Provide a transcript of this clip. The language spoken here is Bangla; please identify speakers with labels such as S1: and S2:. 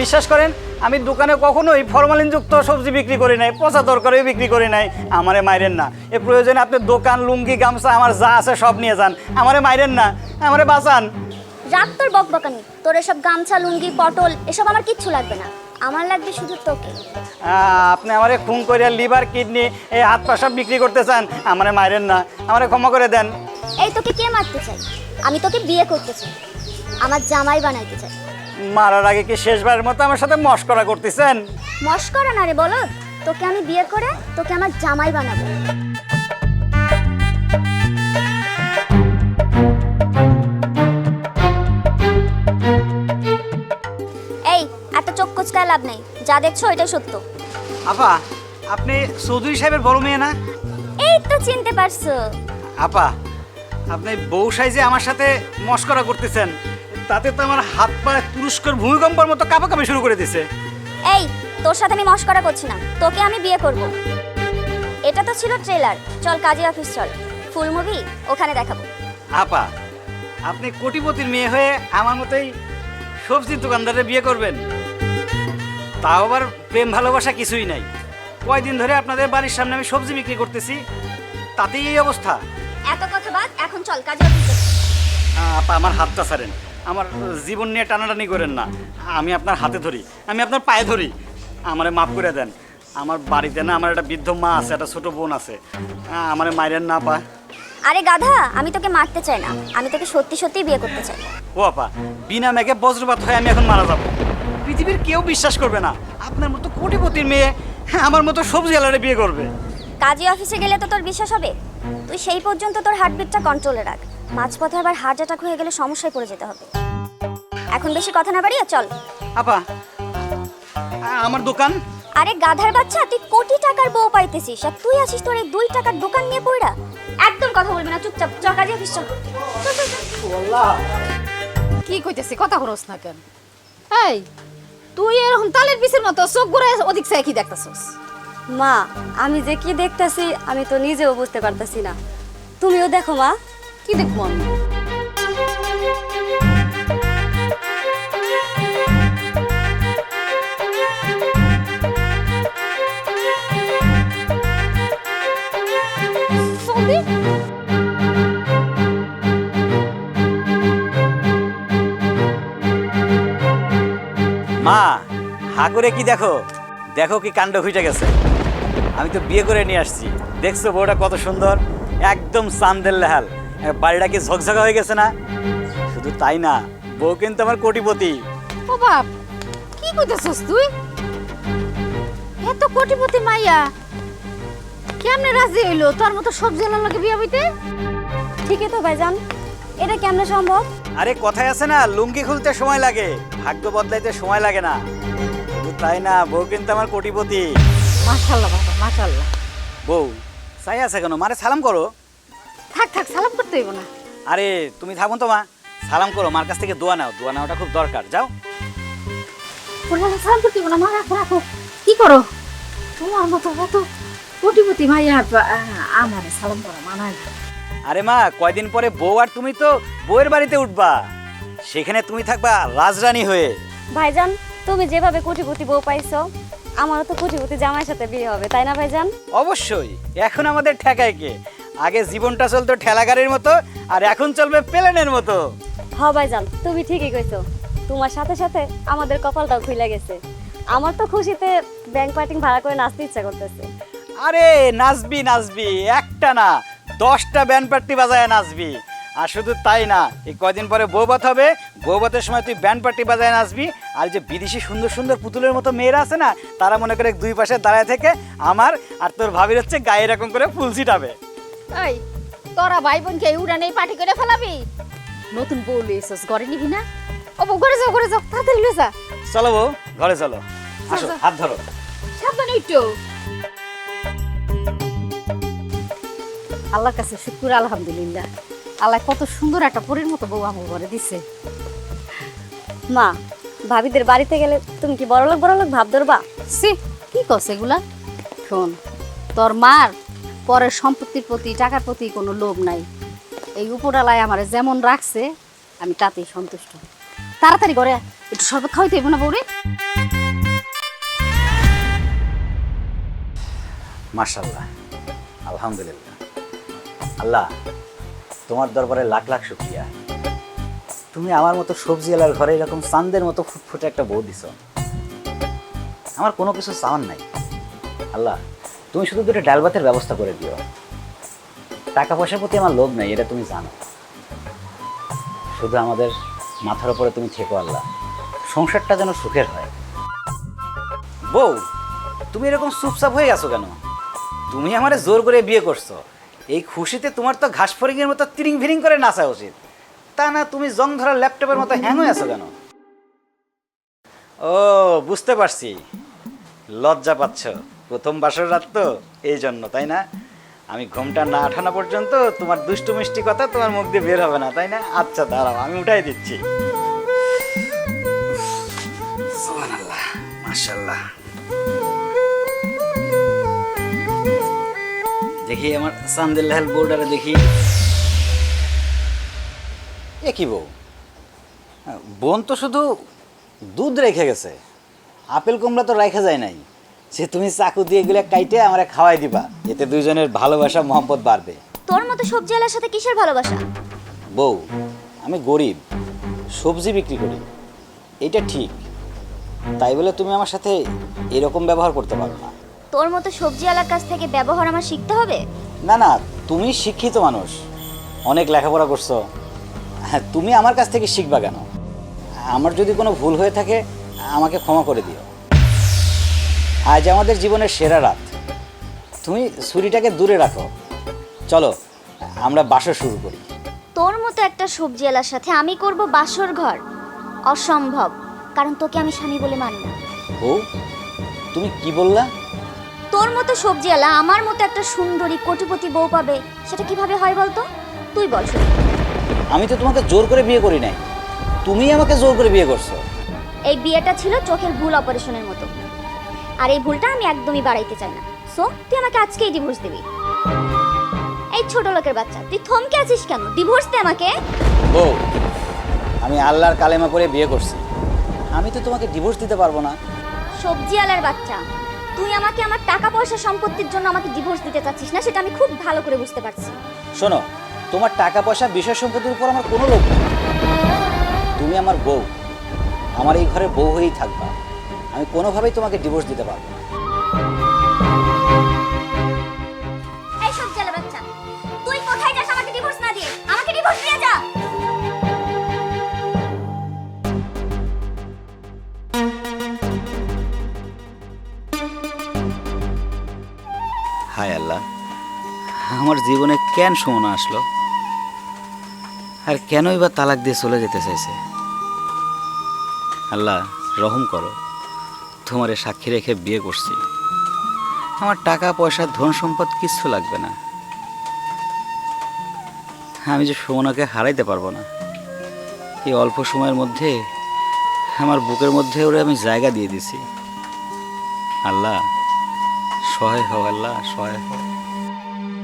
S1: বিশ্বাস করেন আমি দোকানে কখনোই ফরমালিনযুক্ত সবজি বিক্রি করি নাই, পচা তরকারিও বিক্রি করি নাই। আমারে মাইরেন না, এ প্রয়োজনে আপনি দোকান, লুঙ্গি, গামছা আমার যা আছে সব নিয়ে যান, আমারে মাইরেন না, আমারে বাঁচান।
S2: রাখ তোর বকবকানি, তোর এসব গামছা, লুঙ্গি, পটল এসব আমার কিচ্ছু লাগবে না, আমার লাগবে শুধু তোকে।
S1: আপনি আমারে খুন করে লিভার, কিডনি, এই হাত পা সব বিক্রি করতে চান, আমারে মাইরেন না, আমারে ক্ষমা করে দেন।
S2: এই তোকে কে মারতে চাই? আমি তোকে বিয়ে করতে চাই, আমার জামাই বানাইতে চাই।
S1: মারার আগে কি শেষবারের মতো আমার সাথে মশকরা করতেছেন?
S2: মস্করা না রে বলদ, তোকে আমি বিয়ে করে তোকে আমার জামাই বানাবো। এই এত চোখ কুচকায় লাভ নেই, যা দেখছো এটাই সত্য।
S1: আপা, আপনি চৌধুরী সাহেবের বড় মেয়ে না?
S2: এই তো চিনতে পারছো।
S1: আপা, আপনি বউ সাইজে আমার সাথে মশকরা করতেছেন, তাতে তো আমার হাত পা তুরস্কর ভূমিকম্পের মতো কাঁপাকাঁপি শুরু করে দিছে।
S2: এই তোর সাথে আমি মস্করা করছি না, তোকে আমি বিয়ে করব। এটা তো ছিল ট্রেলার, চল কাজী অফিস চল, ফুল মুভি ওখানে দেখাবো।
S1: আপা, আপনি কোটিপতির মেয়ে হয়ে আমার মতোই সবজির দোকানদারে বিয়ে করবেন? তাও আবার প্রেম ভালোবাসা কিছুই নাই। কয়দিন ধরে আপনাদের বাড়ির সামনে আমি সবজি বিক্রি করতেছি, তাতেই এই অবস্থা।
S2: এত কথা বাদ, এখন চল কাজী অফিসে।
S1: আপা, আমার হাতটা ছাড়েন, আমার জীবন নিয়ে টানাটানি করেন না। আমি আপনার হাতে ধরি, আমি আপনার পায়ে ধরি, আমারে মাফ করে দেন। আমার বাড়িতে না আমার একটা বৃদ্ধ মা আছে, একটা ছোট বোন আছে, আমারে মাইরেন না আপা।
S2: আরে গাধা, আমি তোকে মারতে চাই না, আমি তোকে সত্যি সত্যি বিয়ে করতে চাই।
S1: ও আপা, বিনা মেঘে বজ্রপাত হয়ে আমি এখন মারা যাব। পৃথিবীর কেউ বিশ্বাস করবে না আপনার মতো কোটিপতির মেয়ে আমার মতো সবজি আলারে বিয়ে করবে।
S2: কাজী অফিসে গেলে তো তোর বিশ্বাস হবে? তুই সেই পর্যন্ত তোর হার্টবিটটা কন্ট্রোলে রাখ, মাঝপথে আবার হার্ট অ্যাটাক হয়ে গেলে সমস্যায় পড়ে যেতে হবে। এখন বেশি কথা না বাড়িয়ে চল।
S1: আপা, আমার দোকান।
S2: আরে গাধার বাচ্চা, তুই কোটি টাকার বউ পাইতেছিস আর তুই আছিস তোর এই 2 টাকার দোকান নিয়ে পড়া। একদম কথা বলবি না, চুপচাপ চল কাজী অফিস চল।
S3: কি কইতেছি, কথা হরস না কেন? এই তুই এরকম তালের পিসের মতো চোখ ঘুরে ওদিক চাই কি দেখতাছস?
S4: মা, আমি যে কি দেখতাছি আমি তো নিজেও বুঝতে পারতাছি না, তুমিও দেখো মা।
S3: কি দেখবো আমি? সৌদি?
S1: মা, হা করে কি দেখো? দেখো কি কাণ্ড ঘটে গেছে। আমি তো বিয়ে করে নিয়ে আসছি, দেখছো বউটা কত সুন্দর, একদম চান্দের লেহাল। বাড়িটা কি ঝকঝকা হয়ে গেছে না? শুধু তাই না, বউ কিন্তু আমার কোটিপতি।
S3: ও বাপ, কি কইতেছস তুই? এত কোটিপতি মাইয়া কেমনে রাজি হইলো তোর মতো সবজি আলার লগে বিয়া হইতে?
S4: ঠিকই তো ভাইজান, এটা কেমনে সম্ভব?
S1: আরে কথায় আছে না, লুঙ্গি খুলতে সময় লাগে, ভাগ্য বদলাইতে সময় লাগে না। শুধু তাই না, বউ কিন্তু আমার কোটিপতি।
S3: মাশাআল্লাহ বাবা, মাশাআল্লাহ।
S1: বউ চাই আছে কেন? মারে সালাম করো।
S3: থাক থাক, সালাম করতে হইব না।
S1: আরে তুমি থাকুন তো মা, সালাম করো, মার কাছ থেকে দোয়া নাও, দোয়া নেওয়াটা খুব দরকার। যাও।
S3: বললাম সালাম করতে হইব না, মা রাখো রাখো। কি করো তোমার মতো এত কোটিপতি মাইয়া আমারে সালাম করা মানায় না।
S1: আরে মা, কয়দিন পরে বউ আর তুমি তো বউয়ের বাড়িতে উঠবা, সেখানে তুমি থাকবা রাজরানী হয়ে।
S4: ভাইজান, তুমি যেভাবে কোটিপতি বউ পাইছো, আমারও তো কোটিপতি জামাইয়ের সাথে বিয়ে হবে, তাই না ভাইজান?
S1: অবশ্যই। এখন আমাদের ঠেকায় কে? আগে জীবনটা চলতো ঠেলা গাড়ির মতো, আর এখন চলবে প্লেনের মতো।
S4: হ ভাইজান, তুমি ঠিকই কইছো, তোমার সাথে সাথে আমাদের কপালটাও খুলে গেছে। আমার তো খুশিতে ব্যাংক পার্টিং ভাড়া করে নাচতে ইচ্ছা করতেছে।
S1: আরে নাচবি নাচবি, একটা না 10টা ব্যান্ড পার্টি বাজায় নাচবি। আর শুধু তাই না, এই কয়দিন পরে বৌভাত হবে, বৌভাতের সময় তুই ব্যান্ড পার্টি বাজায় নাচবি। আর যে বিদেশি সুন্দর সুন্দর পুতুলের মতো মেয়েরা আছে না, তারা মনে করে দুই পাশে দাঁড়ায় থেকে আমার আর তোর ভাবির হচ্ছে গায়ে এরকম করে ফুল ছিটাবে।
S3: এই তোরা ভাই বোনকে উড়ানে পার্টি করে ফেলাবি? নতুন বউ লইছস, ঘরে নিবি না? ও বউ, ঘরে যাও ঘরে যাও, তাড়াতাড়ি লয়ে যা।
S1: চলো বউ, ঘরে চলো, আসো,
S3: চল।
S1: হাত ধরো।
S3: সাবধানে একটু। আল্লাহর কাছে শুকর, আলহামদুলিল্লাহ, আল্লাহ কত সুন্দর একটা পরীর মতো বউ আমার ঘরে দিছে।
S4: মা, ভাবিদের বাড়িতে গেলে তুমি কি বড়লোক বড়লোক ভাব ধরবা?
S3: সি, কি কস এগুলা? শোন, তোর মার পরের সম্পত্তির প্রতি, টাকার প্রতি কোনো লোভ নাই। এই উপরালায় আমারে যেমন রাখছে আমি তাতেই সন্তুষ্ট। তাড়াতাড়ি ঘরে একটু শরবত খাওয়াইতে হইব না বউরে?
S1: মাশাআল্লাহ, আলহামদুলিল্লাহ। আল্লাহ, তোমার দরবারে লাখ লাখ শুকরিয়া। তুমি আমার মতো সবজিওয়ালার ঘরে এরকম চাঁদের মতো ফুটফুটে একটা বউ দিছ। আমার কোনো কিছু চাওয়ার নাই। আল্লাহ, তুমি শুধু দুটো ডাল ভাতের ব্যবস্থা করে দিও। টাকা পয়সার প্রতি আমার লোভ নাই, এটা তুমি জানো। শুধু আমাদের মাথার উপরে তুমি থেকো আল্লাহ, সংসারটা যেন সুখের হয়। বউ, তুমি এরকম চুপচাপ হয়ে গেছো কেন? তুমি আমারে জোর করে বিয়ে করছো, এই খুশিতে তোমার তো ঘাস ফড়িংয়ের মতো তিরিং ভিরিং করে নাচা উচিত, তা না তুমি জং ধরা ল্যাপটপের মতো হ্যাং হয়ে আছো কেন? ও, বুঝতে পারছি, লজ্জা পাচ্ছ। প্রথম বাসর রাত তো, এই জন্য, তাই না? আমি ঘুমটা না আঠানো পর্যন্ত তোমার দুষ্টু মিষ্টি কথা তোমার মুখ দিয়ে বের হবে না, তাই না? আচ্ছা দাঁড়াও, আমি উঠাই দিচ্ছি। সুবহানাল্লাহ, মাশাআল্লাহ। দেখি আমার সান্দিল্লাহেল বোর্ডারে দেখি। এ কি বউ, বোন তো শুধু দুধ রেখে গেছে, আপেল কুমড়া তো রেখে যায় নাই। সে তুমি চাকু দিয়ে গেলে কাইটে আমারে খাওয়াই দিবা, এতে দুইজনের ভালোবাসা মহব্বত বাড়বে।
S2: তোর মতো সবজিওয়ালার সাথে কিসের ভালোবাসা?
S1: বউ, আমি গরিব, সবজি বিক্রি করি, এটা ঠিক। তাই বলে তুমি আমার সাথে এরকম ব্যবহার করতে পারো না।
S2: তোর মতো সবজিওয়ালার কাছ থেকে ব্যবহার আমার শিখতে হবে?
S1: না না, তুমি শিক্ষিত মানুষ, অনেক লেখাপড়া করছো, হ্যাঁ, তুমি আমার কাছ থেকে শিখবা কেন? আমার যদি কোনো ভুল হয়ে থাকে আমাকে ক্ষমা করে দিও। আজ আমাদের জীবনের সেরা রাত, তুমি ছুরিটাকে দূরে রাখো। চলো আমরা বাসর শুরু করি।
S2: তোর মতো একটা সবজিওয়ালার সাথে আমি করব বাসর ঘর? অসম্ভব, কারণ তোকে আমি স্বামী বলে মানি না।
S1: বউ, তুমি কি বললা?
S2: তোর মতো সবজিওয়ালা আমার মতো একটা সুন্দরী কোটিপতি বউ পাবে, সেটা কিভাবে হয় বলতো? তুই বল শুনি।
S1: আমি তো তোমাকে জোর করে বিয়ে করি নাই, তুমি আমাকে জোর করে বিয়ে করছো।
S2: এই বিয়েটা ছিল চোখের ভুল অপারেশনের মতো, আর এই ভুলটা আমি একদমই বাড়াইতে চাই না। সো তুই আমাকে আজকেই ডিভোর্স দিবি। এই ছোট লোকের বাচ্চা, তুই থমকে আছিস কেন? ডিভোর্স দে আমাকে।
S1: বউ, আমি আল্লাহর কালেমা পড়ে বিয়ে করছি, আমি তো তোমাকে ডিভোর্স দিতে পারবো না।
S2: সবজিওয়ালার বাচ্চা, তুই আমাকে আমার টাকা পয়সা সম্পত্তির জন্য আমাকে ডিভোর্স দিতে চাচ্ছিস না, সেটা আমি খুব ভালো করে বুঝতে পারছি।
S1: শোনো, তোমার টাকা পয়সা বিষয় সম্পত্তির উপর আমার কোনো লোভ নেই। তুমি আমার বউ, আমার এই ঘরে বউ হয়েই থাকবা, আমি কোনোভাবেই তোমাকে ডিভোর্স দিতে পারবো না।
S2: এই সবজিওয়ালার বাচ্চা, তুই কোথায় যাস আমাকে ডিভোর্স না দিয়ে? আমাকে ডিভোর্স দিয়ে যা।
S1: হায় আল্লাহ, আমার জীবনে কেন সময় আসলো, আর কেনই বা তালাক দিয়ে চলে যেতে চাইছে? আল্লাহ রহম করো, তোমারে সাক্ষী রেখে বিয়ে করছি, আমার টাকা পয়সা ধন সম্পদ কিচ্ছু লাগবে না। আমি যে সুমনাকে হারাইতে পারবো না, এই অল্প সময়ের মধ্যে আমার বুকের মধ্যে ওরে আমি জায়গা দিয়ে দিছি। আল্লাহ সহায় হও, আল্লাহ সহায় হও।